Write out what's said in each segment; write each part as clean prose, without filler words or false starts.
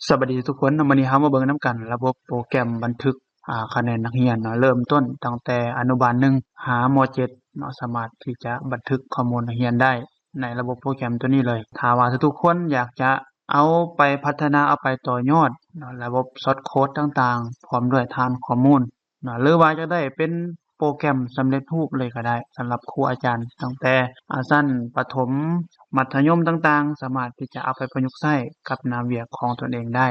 สวัสดีทุกคนวันนี้เรามาเบิ่งนำกันระบบโปรแกรมบันทึกคะแนนนักเรียนเนาะเริ่มต้นตั้งแต่อนุบาล1หาม.7เนาะสามารถที่จะบันทึกข้อมูลนักเรียนได้ในระบบโปรแกรมตัวนี้เลยถ้าว่าทุกๆคนอยากจะเอาไปพัฒนาเอาไปต่อยอดเนาะระบบซอร์สโคดต่างๆพร้อมด้วยฐานข้อมูลเนาะหรือว่าจะได้เป็นโปรแกรมสำเร็จรูปเลยก็ได้สำหรับครูอาจารย์ตั้งแต่ชั้นประถมมัธยมต่างๆสามารถที่จะเอาไปประยุกต์ใช้กับงานเวียกของตนเองได้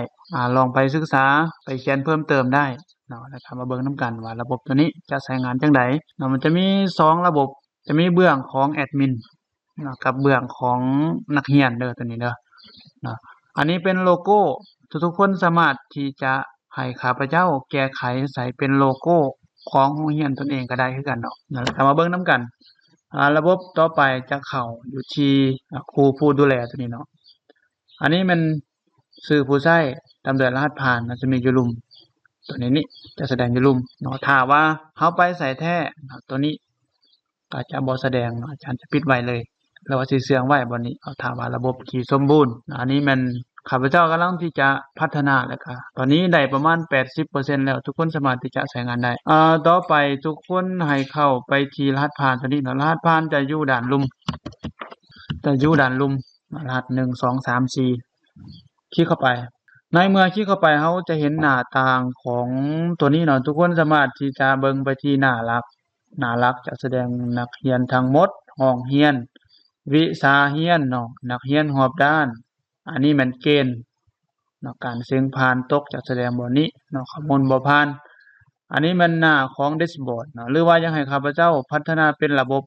ลองไปศึกษาไปเขียนเพิ่มเติมได้เนาะแล้วก็มาเบิ่งนำกันว่าระบบตัวนี้จะใช้งานจั่งใดเนาะมันจะมี2ระบบจะมีเบื้องของแอดมินเนาะกับเบื้องของนักเรียนเด้อตัวนี้เด้อเนาะอันนี้เป็นโลโก้ทุกๆคนสามารถที่จะให้ข้าพเจ้าแก้ไขใส่เป็นโลโก้ของโรงเรียนตนเองก็ได้คือกันเนาะแล้วมาเบิ่งนำกันระบบต่อไปจะเข้าอยู่ที่ครูผู้ดูแลตัวนี้เนาะอันนี้มันชื่อผู้ใช้ตามด้วยรหัสผ่านมันจะมีอยู่ลุ่มตัวนี้จะแสดงอยู่ลุ่มเนาะถ้าว่าเฮาไปใส่แท้ตัวนี้ก็จะบ่แสดงอาจารย์จะปิดไว้เลยแล้วว่าสิเสื่องไว้บ่นี้ถ้าว่าระบบที่สมบูรณ์อันนี้มันข้าพเจ้ากำลังที่จะพัฒนาแล้วก็ตอนนี้ได้ประมาณ 80% แล้วทุกคนสามารถที่จะใช้งานได้ต่อไปทุกคนให้เข้าไปที่รหัสผ่านตัวนี้เนาะรหัสผ่านจะอยู่ด้านลุ่มรหัส1 2 3 4คลิกเข้าไปในเมื่อคลิกเข้าไปเราจะเห็นหน้าต่างของตัวนี้เนาะทุกคนสามารถที่จะเบิ่งไปที่หน้าหลักจะแสดงนักเรียนทั้งหมดห้องเรียนวิชาเรียนเนาะนักเรียนรอบด้านอันนี้มันเกณฑ์เนาะการเสียงผ่านตกจะแสดงบ่นี้เนาะข้อมูลบ่ผ่านอันนี้มันหน้าของแดชบอร์ดเนาะหรือว่าอยากให้ข้าพเจ้าพัฒนาเป็นระบบ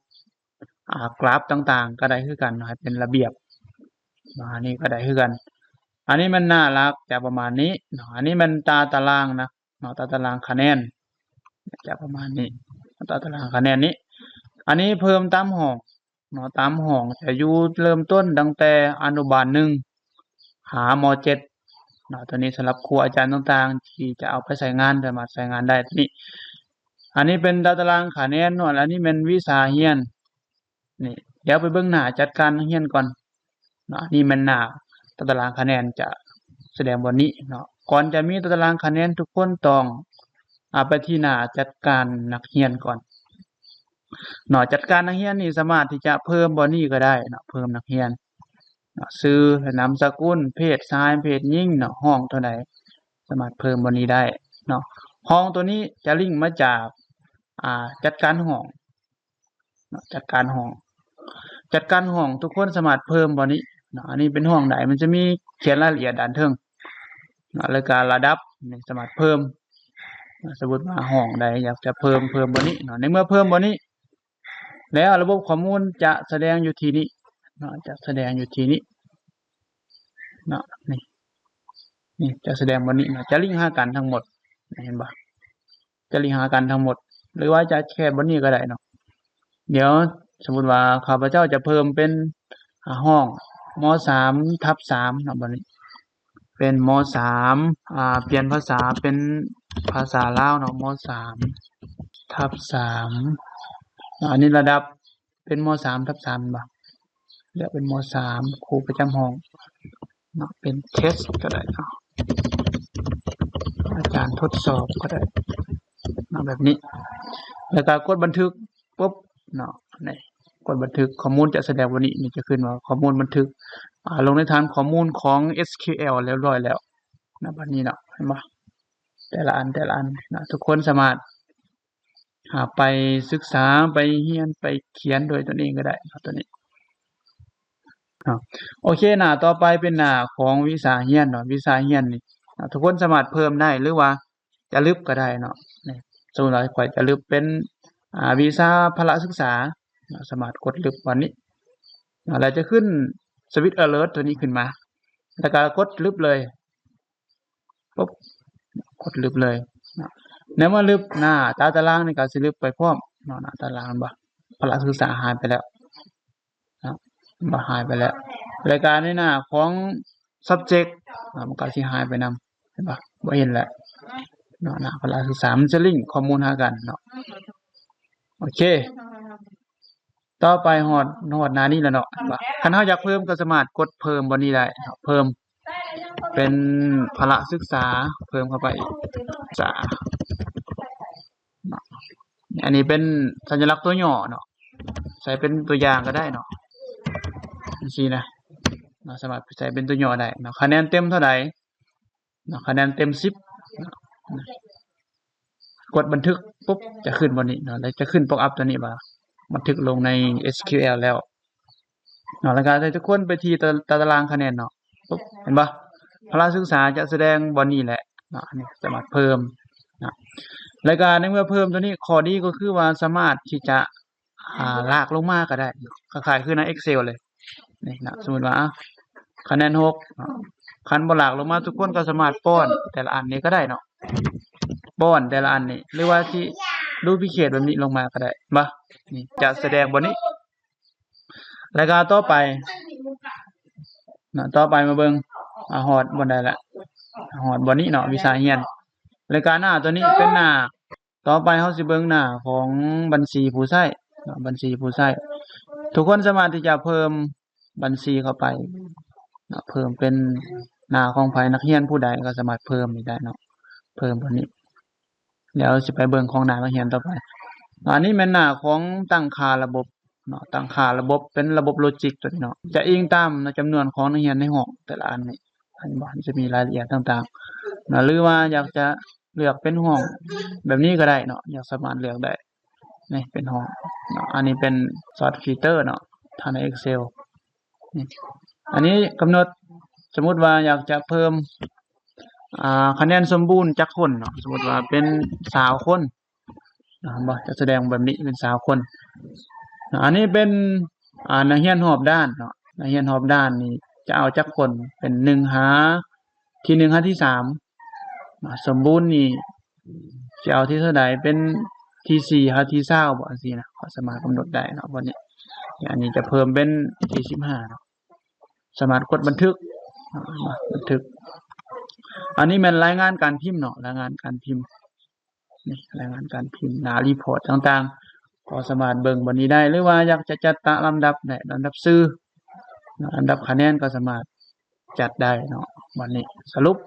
กราฟต่างๆก็ได้คือกันให้เป็นระเบียบอันนี้ก็ได้คือกันอันนี้มันน่ารักจะประมาณนี้เนาะอันนี้มันตารางนะเนาะตารางคะแนนจะประมาณนี้ตารางคะแนนนี้อันนี้เพิ่มตามห้องเนาะตามห้องจะอยู่เริ่มต้นตั้งแต่อนุบาล1หาม.7เนาะตัวนี้สำหรับครูอาจารย์ต่างๆที่จะเอาไปใช้งานสามารถใช้งานได้นี่อันนี้เป็นตารางคะแนนเนาะอันนี้เป็นวิชาเรียนนี่เดี๋ยวไปเบิ่งหน้าจัดการนักเรียนก่อนเนาะนี่มันหน้าตารางคะแนนจะแสดงบนนี้เนาะก่อนจะมีตารางคะแนนทุกคนต้องไปที่หน้าจัดการนักเรียนก่อนเนาะจัดการนักเรียนนี่สามารถที่จะเพิ่มบ่นี้ก็ได้เนาะเพิ่มนักเรียนเนาะชื่อนามสกุลเพศชายเพศหญิงเนาะห้องเท่าใดสามารถเพิ่มบ่นี้ได้เนาะห้องตัวนี้จะลิงก์มาจากจัดการห้องเนาะจัดการห้องทุกคนสามารถเพิ่มบ่นี้เนาะอันนี้เป็นห้องใดมันจะมีเขียนรายละเอียดด้านเทิงเนาะแล้วก็ระดับนี่สามารถเพิ่มสมมุติว่าห้องใดอยากจะเพิ่มบ่นี้เนาะในเมื่อเพิ่มบ่นี้แล้วระบบข้อมูลจะแสดงอยู่ที่นี้เนาะจะแสดงอยู่ที่นี้เนาะนี่จะแสดงบ่นี้เนาะจะลิงก์หากันทั้งหมดเห็นบ่จะลิงก์หากันทั้งหมดหรือว่าจะแค่บ่นี้ก็ได้เนาะเดี๋ยวสมมุติว่าข้าพเจ้าจะเพิ่มเป็นห้องม.3/3 เนาะบัดนี้เป็นม.3 เปลี่ยนภาษาเป็นภาษาลาวเนาะม.3/3 อันนี้ระดับเป็นม.3/3 บ่เดี๋ยวเป็นม.3 ครูประจำห้องเนาะเป็นเทสต์ก็ได้เนาะอาจารย์ทดสอบก็ได้เนาะแบบนี้แล้วก็กดบันทึกปุ๊บเนาะนี่กดบันทึกข้อมูลจะแสดงว่านี่จะขึ้นว่าข้อมูลบันทึกลงในฐานข้อมูลของ SQL เรียบร้อยแล้วนะบัดนี้เนาะเห็นบ่แต่ละอันนะทุกคนสามารถไปศึกษาไปเรียนไปเขียนโดยตนเองก็ได้ตัวนี้โอเคหน้าต่อไปเป็นหน้าของวิชาเรียนเนาะวิชาเรียนนี่ทุกคนสามารถเพิ่มได้หรือว่าจะลบก็ได้เนาะนี่สมมุติว่าข้อยจะลบเป็นวิชาพละศึกษาสามารถกดลบวันนี้แล้วจะขึ้นสวิตช์ alert ตัวนี้ขึ้นมาแล้วก็กดลบเลยปุ๊บกดลบเลยในเมื่อลบหน้าตารางนี่ก็สิลบไปพร้อมเนาะหน้าตารางบ่พละศึกษาหายไปแล้วบ่หายไปแล้วรายการในหน้าของ subject มันก็สิหายไปนำเห็นบ่บ่เห็นแล้วเนาะหน้าพละศึกษามันจะลิงก์ข้อมูลหากันเนาะโอเคต่อไปฮอดหน้านี้แล้วเนาะว่าคันเฮาอยากเพิ่มก็สามารถกดเพิ่มบ่นี้ได้เนาะเพิ่ม เป็นพละศึกษาเพิ่มเข้าไปอีกษาอันนี้เป็นสัญลักษณ์ตัวย่อเนาะใส่เป็นตัวอย่างก็ได้เนาะจังซี่นะสามารถใส่เป็นตัวย่อได้เนาะคะแนนเต็มเท่าใดเนาะคะแนนเต็ม10กดบันทึกปุ๊บจะขึ้นบนนี้เนาะแล้วจะขึ้นป๊อปอัพตัวนี้ว่าบันทึกลงใน SQL แล้วเนาะแล้วก็ให้ทุกคนไปที่ตารางคะแนนเนาะปุ๊บเห็นบ่พละศึกษาจะแสดงบนนี้แหละเนาะนี่สามารถเพิ่มนะแล้วก็ในเมื่อเพิ่มตัวนี้ข้อดีก็คือว่าสามารถที่จะลากลงมาก็ได้คล้ายๆคือใน Excel เลยนี่นะสมมุติว่าคะแนน6คันบ่ลากลงมาทุกคนก็สามารถป้อนแต่ละอันนี้ก็ได้เนาะป้อนแต่ละอันนี่หรือว่าที่ดูพิเคทแบบนี้ลงมาก็ได้บ่นี่จะแสดงบนนี้แล้วก็ต่อไปต่อไปมาเบิ่งฮอดบ่ได้ละฮอดบ่นี้เนาะวิชาเรียนรายการหน้าตัวนี้เป็นหน้าต่อไปเฮาสิเบิ่งหน้าของบัญชีผู้ใช้เนาะบัญชีผู้ใช้ทุกคนสามารถที่จะเพิ่มบัญชีเข้าไปเนาะเพิ่มเป็นหน้าของไผนักเรียนผู้ใดก็สามารถเพิ่มได้เนาะเพิ่มตัวนี้แล้วสิไปเบิ่งของหน้านักเรียนต่อไปอันนี้แม่นหน้าของตั้งค่าระบบเนาะตั้งค่าระบบเป็นระบบโลจิกตัวนี้เนาะจะอิงตามจำนวนของนักเรียนในห้องแต่ละอันนี่อันบ่จะมีรายละเอียดต่างๆนะหรือว่าอยากจะเลือกเป็นห้องแบบนี้ก็ได้เนาะอยากสามารถเลือกได้นี่เป็นห้องเนาะอันนี้เป็น sort filter เนาะทางใน Excel นี่อันนี้กำหนดสมมุติว่าอยากจะเพิ่มคะแนนสมบูรณ์จักคนเนาะสมมุติว่าเป็น20คนบ่จะแสดงแบบนี้เป็น20คนอันนี้เป็นนักเรียนรอบด้านเนาะนักเรียนรอบด้านนี่จะเอาจักคนเป็น1หาที่1หาที่3สมบูรณ์นี่จะเอาที่เท่าใดเป็นที่4หาที่20บ่จังซี่นะก็สามารถกำหนดได้เนาะบัดนี้อันนี้จะเพิ่มเป็นที่15เนาะสามารถกดบันทึกบันทึกอันนี้แม่นรายงานการพิมพ์เนาะรายงานการพิมพ์นี่รายงานการพิมพ์หน้ารีพอร์ตต่างๆก็สามารถเบิ่งบัดนี้ได้หรือว่าอยากจะจัดลำดับได้ลำดับชื่อลำดับคะแนนก็สามารถจัดได้เนาะบัดนี้สรุป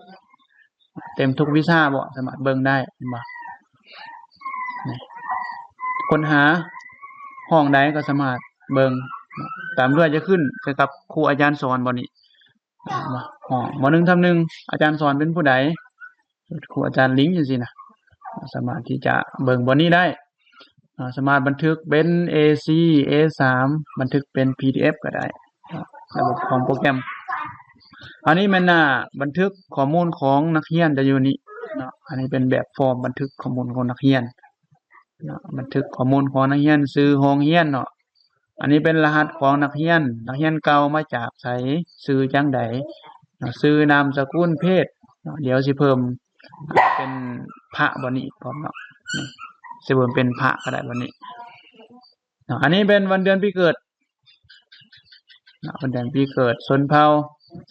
เต็มทุกวิชาบ่สามารถเบิ่งได้เห็นบ่นี่ค้นหาห้องใดก็สามารถเบิ่งตามด้วยจะขึ้นเกี่ยวกับครูอาจารย์สอนบ่นี่ห้องม.1 ทับ 1อาจารย์สอนเป็นผู้ใดครูอาจารย์ลิงจังซี่นะสามารถที่จะเบิ่งบ่นี้ได้สามารถบันทึกเป็น A4 A3 บันทึกเป็น PDF ก็ได้ระบบของโปรแกรมอันนี้แม่นหน้าบันทึกข้อมูลของนักเรียนจะอยู่นี่เนาะอันนี้เป็นแบบฟอร์มบันทึกข้อมูลของนักเรียนเนาะบันทึกข้อมูลของนักเรียนชื่อห้องเรียนเนาะอันนี้เป็นรหัสของนักเรียนเก่ามาจากไสชื่อจังใดเนาะชื่อนามสกุลเพศเนาะเดี๋ยวสิเพิ่มเป็นพระบ่นี้พร้อมเนาะนี่สิเพิ่มเป็นพระก็ได้บ่นี้เนาะอันนี้เป็นวันเดือนปีเกิดวันเดือนปีเกิดชนเผ่า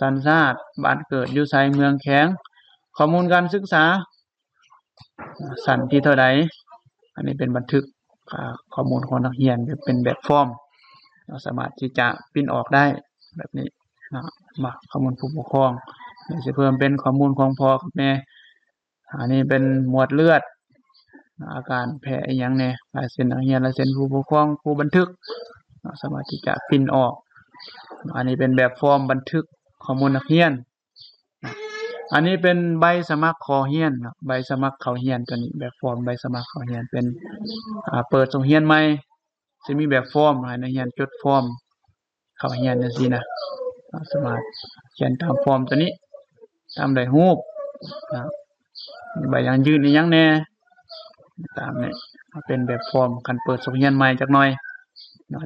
สัญชาติบ้านเกิดอยู่ไสเมืองแข็งข้อมูลการศึกษาชั้นที่เท่าใดอันนี้เป็นบันทึกข้อมูลของนักเรียนเป็นแบบฟอร์มเราสามารถที่จะพิมพ์ออกได้แบบนี้มาข้อมูลผู้ปกครองนี่สิเพิ่มเป็นข้อมูลของพ่อกับแม่อันนี้เป็นหมวดเลือดอาการแพ้อีหยังแน่ลายเซ็นนักเรียนลายเซ็นผู้ปกครองผู้บันทึกสามารถที่จะพิมพ์ออกอันนี้เป็นแบบฟอร์มบันทึกข้อมูลนักเรียนอันนี้เป็นใบสมัครเข้าเรียนใบสมัครเข้าเรียนตัวนี้แบบฟอร์มใบสมัครเข้าเรียนเป็นเปิดโรงเรียนใหม่สิมีแบบฟอร์มให้นักเรียนจดฟอร์มเข้าเรียนจังซี่นะสามารถเขียนตามฟอร์มตัวนี้ตามด้วยรูปใบอย่างยืนอีหยังแน่ตามนี้เป็นแบบฟอร์มคันเปิดโรงเรียนใหม่จักหน่อย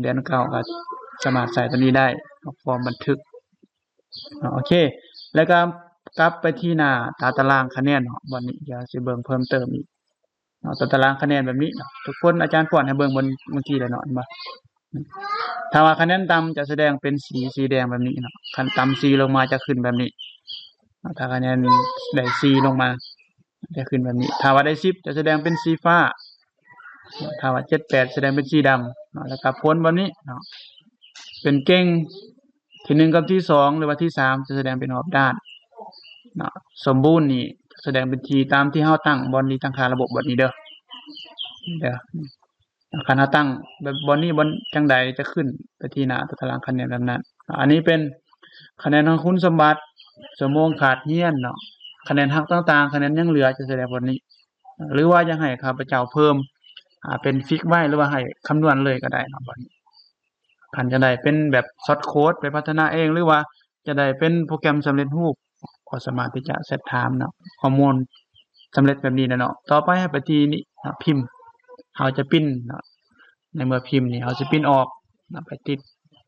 เดือนเก่าก็สามารถใส่ตัวนี้ได้ฟอร์มบันทึกโอเคแล้วก็กลับไปที่หน้าตารางคะแนนวันนี้เดี๋ยวสิเบิ่งเพิ่มเติมอีกตารางคะแนนแบบนี้ทุกคนอาจารย์ป้อนให้เบิ่งเมื่อกี้แล้วเนาะบ่ถ้าว่าคะแนนต่ำจะแสดงเป็นสีแดงแบบนี้คันต่ำ4ลงมาจะขึ้นแบบนี้ถ้าคะแนนได้4ลงมาจะขึ้นแบบนี้ถ้าว่าได้10จะแสดงเป็นสีฟ้าถ้าว่า7 8แสดงเป็นสีดำแล้วก็ผลแบบนี้เป็นเก่งที่1กับที่2หรือว่าที่3จะแสดงเป็นรอบด้าน เนาะสมบูรณ์นี่แสดงเป็นทีตามที่เฮาตั้งบอนนี้ตั้งค่าระบบบอนนี้เด้อคันเฮาตั้งแบบบอนนี้บอนจังใดจะขึ้นไปที่หน้าตารางคะแนนแบบนั้นอันนี้เป็นคะแนนทางคุณสมบัติชั่วโมงขาดเรียนเนาะคะแนนหักต่างๆคะแนนยังเหลือจะแสดงบอนนี้หรือว่าอยากให้ข้าพเจ้าเพิ่มเป็นฟิกไว้หรือว่าให้คำนวณเลยก็ได้เนาะบอนนี้คันจะได้เป็นแบบช็อตโคดไปพัฒนาเองหรือว่าจะได้เป็นโปรแกรมสำเร็จรูปก็สามารถที่จะเซตไทม์เนาะข้อมูลสำเร็จแบบนี้เนาะต่อไปให้ไปที่นี่พิมพ์เฮาจะปิ้นเนาะในเมื่อพิมพ์นี่เฮาสิปิ้นออกไปติด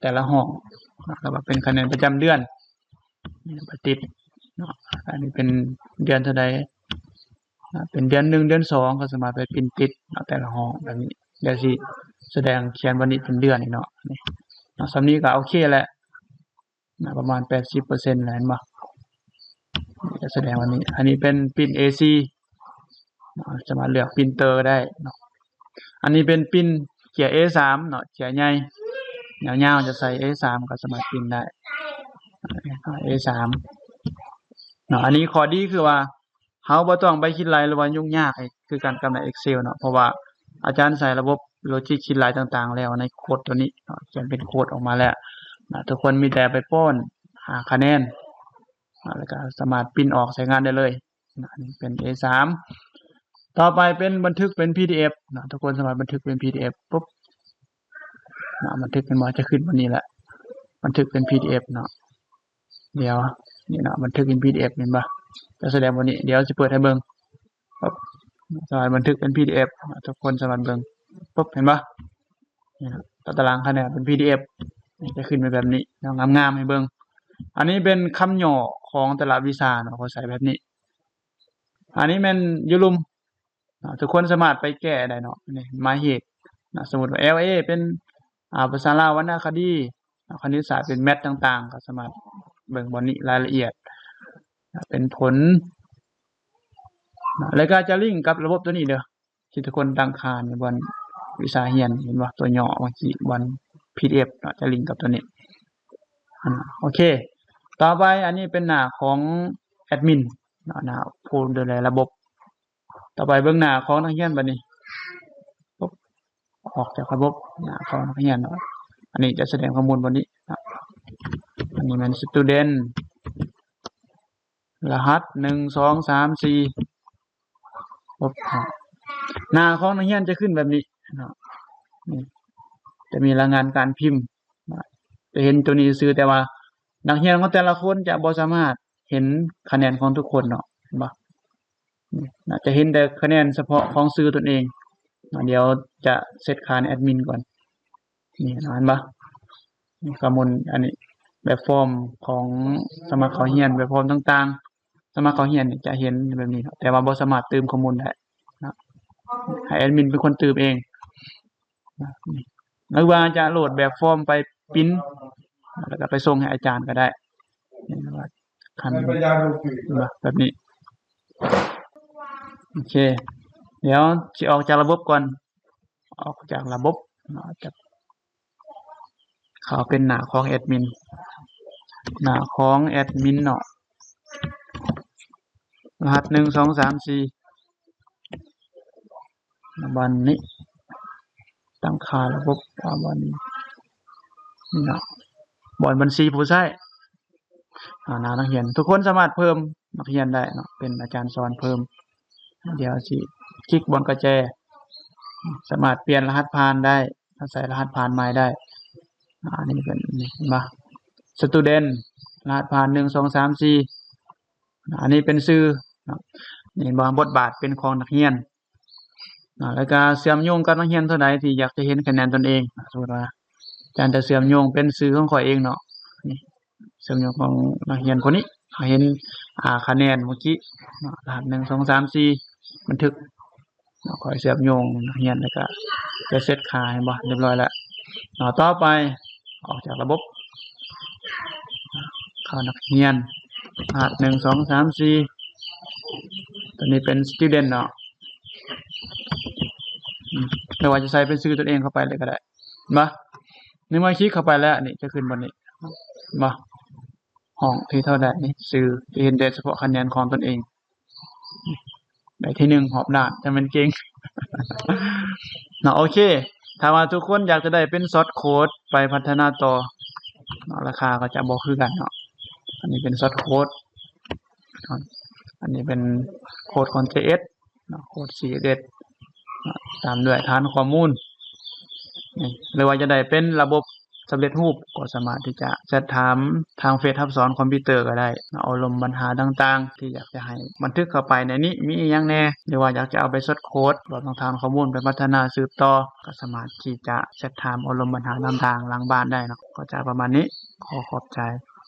แต่ละห้องแล้วก็เป็นคะแนนประจำเดือนไปติดเนาะอันนี้เป็นเดือนเท่าใดเป็นเดือน1เดือน2ก็สามารถไปปิ้นติดแต่ละห้องแบบนี้เดี๋ยวสิแสดงเขียนวันนี้เป็นเดือนนี่เนาะนี่สำนี้ก็โอเคแหละประมาณ 80% แล้วเห็นบ่จะแสดงวันนี้อันนี้เป็นปิ้น AC สามารถเลือกปรินเตอร์ได้เนาะอันนี้เป็นปิ้นเขีย A3 เนาะเขียใหญ่ยาวๆจะใส่ A3 ก็สามารถปรินได้ A3 เนาะอันนี้ข้อดีคือว่าเฮาบ่ต้องไปคิดหลายหรือว่ายุ่งยากคือการกำใน Excel เนาะเพราะว่าอาจารย์ใส่ระบบโลจิกคิดหลายต่างๆแล้วในโคดตัวนี้เนาะเขียนเป็นโคดออกมาแล้วทุกคนมีแต่ไปป้อนหาคะแนนแล้วก็สามารถปรินออกใช้งานได้เลยอันนี้เป็น A3 ต่อไปเป็นบันทึกเป็น PDF นะทุกคนสามารถบันทึกเป็น PDF ปุ๊บบันทึกเป็นจะขึ้นวันนี้แหละบันทึกเป็น PDF เนาะเดี๋ยวนี่นะบันทึกเป็น PDF เห็นป่ะจะแสดงวันนี้เดี๋ยวจะเปิดให้เบิ่งปุ๊บสามารถบันทึกเป็น PDF ทุกคนสามารถเบิ่งปุ๊บเห็นป่ะนี่นะตารางคะแนนเป็น PDF จะขึ้นเป็นแบบนี้งามๆให้เบิ่งอันนี้เป็นคำย่อของแต่ละวิชาเนาะเขาใส่แบบนี้อันนี้แม่นอยู่ลุมทุกคนสามารถไปแก้ได้เนาะนี่หมายเหตุสมมุติว่า LA เป็นภาษาลาววรรณคดีคณิตศาสตร์เป็นแมทต่างๆก็สามารถเบิ่งบนนี้รายละเอียดเป็นผลแล้วก็จะลิงก์กับระบบตัวนี้เด้อที่ทุกคนตั้งค่าในบนวิชาเรียนเห็นบ่ตัวย่อเมื่อกี้บน PDF จะลิงก์กับตัวนี้โอเคต่อไปอันนี้เป็นหน้าของแอดมินหน้าผู้ดูแลระบบต่อไปเบื้องหน้าของนักเรียนบัดนี้ปุ๊บออกจากระบบหน้าของนักเรียนอันนี้จะแสดงข้อมูลบนนี้อันนี้มัน student รหัส1 2 3 4ปุ๊บหน้าของนักเรียนจะขึ้นแบบนี้นี่จะมีรายงานการพิมพ์จะเห็นตัวนี้ซื่อแต่ว่านักเรียนของแต่ละคนจะบ่สามารถเห็นคะแนนของทุกคนเนาะเห็นบ่จะเห็นแต่คะแนนเฉพาะของสื่อตนเองเดี๋ยวจะเซตค่าในแอดมินก่อนนี่เห็นบ่นี่ข้อมูลอันนี้แบบฟอร์มของสมัครเข้าเรียนแบบฟอร์มต่างๆสมัครเข้าเรียนจะเห็นแบบนี้แต่ว่าบ่สามารถเติมข้อมูลได้นะให้แอดมินเป็นคนเติมเองหรือว่าจะโหลดแบบฟอร์มไปปริ้นแล้วก็ไปส่งให้อาจารย์ก็ได้นี่ว่าคันแบบนี้โอเคเดี๋ยวสิออกจากระบบก่อนออกจากระบบจะเข้าเป็นหน้าของแอดมินเนาะรหัส1 2 3 4วันนี้ตั้งค่าระบบวันนี้เนาะบอนบัญชีผู้ใช้นักเรียนทุกคนสามารถเพิ่มนักเรียนได้เนาะเป็นอาจารย์สอนเพิ่มเดี๋ยวสิคลิกบนกระแจสามารถเปลี่ยนรหัสผ่านได้ใส่รหัสผ่านใหม่ได้นี่เป็นมา student รหัสผ่าน1 2 3 4อันนี้เป็นชื่อนี่บทบาทเป็นของนักเรียนแล้วก็เชื่อมโยงกับนักเรียนเท่าใดที่อยากจะเห็นคะแนนตนเองสมมุติว่าอาจารย์จะเชื่อมโยงเป็นชื่อของข้อยเองเนาะนี่เชื่อมโยงของนักเรียนคนนี้เห็นคะแนนเมื่อกี้รหัส1 2 3 4บันทึกค่อยเชื่อมโยงนักเรียนแล้วก็จะเซตค่าให้บ่เรียบร้อยแล้วต่อไปออกจากระบบเข้านักเรียนรหัส1 2 3 4ตัวนี้เป็น student เนาะไม่ว่าจะใส่เป็นชื่อตัวเองเข้าไปเลยก็ได้มานี่มาคลิกเข้าไปแล้วนี่จะขึ้นบนนี้มา ห้องที่เท่าใดชื่อที่เห็นได้เฉพาะคะแนนของตนเองได้ที่หนึ่งหอบหน้าแต่มันเก่ง เนาะโอเคถ้าว่าทุกคนอยากจะได้เป็นซอร์สโค้ดไปพัฒนาต่อเนาะราคาก็จะบ่คือกันเนาะอันนี้เป็นซอร์สโค้ดอันนี้เป็นโค้ดของ JS เนาะโค้ด CSS เนาะตามด้วยฐานข้อมูลนี่หรือว่าจะได้เป็นระบบสำเร็จรูปก็สามารถที่จะแชตถามทางเฟซทับสอนคอมพิวเตอร์ก็ได้เนาะเอาลมปัญหาต่างๆที่อยากจะให้บันทึกเข้าไปในนี้มีอิหยังแหน่หรือว่าอยากจะเอาไปซอร์สโค้ดรวมทั้งฐานข้อมูลไปพัฒนาสืบต่อก็สามารถที่จะแชตถามเอาลมปัญหาต่างๆหลังบ้านได้เนาะก็จะประมาณนี้ขอขอบใจ